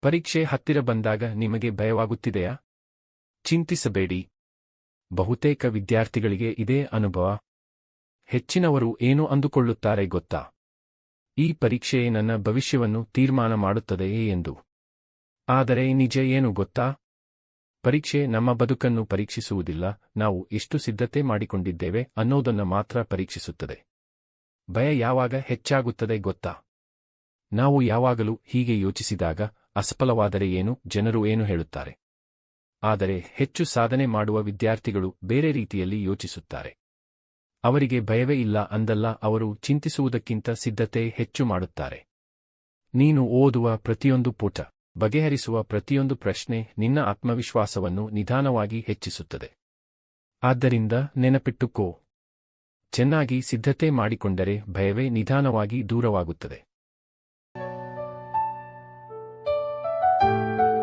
ಪರೀಕ್ಷೆ ಹತ್ತಿರ ಬಂದಾಗ ನಿಮಗೆ ಭಯವಾಗುತ್ತಿದೆಯಾ? ಚಿಂತಿಸಬೇಡಿ. ಬಹುತೇಕ ವಿದ್ಯಾರ್ಥಿಗಳಿಗೆ ಇದೇ ಅನುಭವ. ಹೆಚ್ಚಿನವರು ಏನು ಅಂದುಕೊಳ್ಳುತ್ತಾರೆ ಗೊತ್ತಾ? ಈ ಪರೀಕ್ಷೆಯೇ ನನ್ನ ಭವಿಷ್ಯವನ್ನು ತೀರ್ಮಾನ ಮಾಡುತ್ತದೆಯೇ ಎಂದು. ಆದರೆ ನಿಜ ಏನು ಗೊತ್ತಾ? ಪರೀಕ್ಷೆ ನಮ್ಮ ಬದುಕನ್ನು ಪರೀಕ್ಷಿಸುವುದಿಲ್ಲ, ನಾವು ಎಷ್ಟು ಸಿದ್ಧತೆ ಮಾಡಿಕೊಂಡಿದ್ದೇವೆ ಅನ್ನೋದನ್ನು ಮಾತ್ರ ಪರೀಕ್ಷಿಸುತ್ತದೆ. ಭಯ ಯಾವಾಗ ಹೆಚ್ಚಾಗುತ್ತದೆ ಗೊತ್ತಾ? ನಾವು ಯಾವಾಗಲೂ ಹೀಗೆ ಯೋಚಿಸಿದಾಗ, ಅಸಫಲವಾದರೆ ಏನು, ಜನರು ಏನು ಹೇಳುತ್ತಾರೆ. ಆದರೆ ಹೆಚ್ಚು ಸಾಧನೆ ಮಾಡುವ ವಿದ್ಯಾರ್ಥಿಗಳು ಬೇರೆ ರೀತಿಯಲ್ಲಿ ಯೋಚಿಸುತ್ತಾರೆ. ಅವರಿಗೆ ಭಯವೇ ಇಲ್ಲ ಅಂದಲ್ಲ, ಅವರು ಚಿಂತಿಸುವುದಕ್ಕಿಂತ ಸಿದ್ಧತೆ ಹೆಚ್ಚು ಮಾಡುತ್ತಾರೆ. ನೀನು ಓದುವ ಪ್ರತಿಯೊಂದು ಪುಟ, ಬಗೆಹರಿಸುವ ಪ್ರತಿಯೊಂದು ಪ್ರಶ್ನೆ ನಿನ್ನ ಆತ್ಮವಿಶ್ವಾಸವನ್ನು ನಿಧಾನವಾಗಿ ಹೆಚ್ಚಿಸುತ್ತದೆ. ಆದ್ದರಿಂದ ನೆನಪಿಟ್ಟುಕೋ, ಚೆನ್ನಾಗಿ ಸಿದ್ಧತೆ ಮಾಡಿಕೊಂಡರೆ ಭಯವೇ ನಿಧಾನವಾಗಿ ದೂರವಾಗುತ್ತದೆ.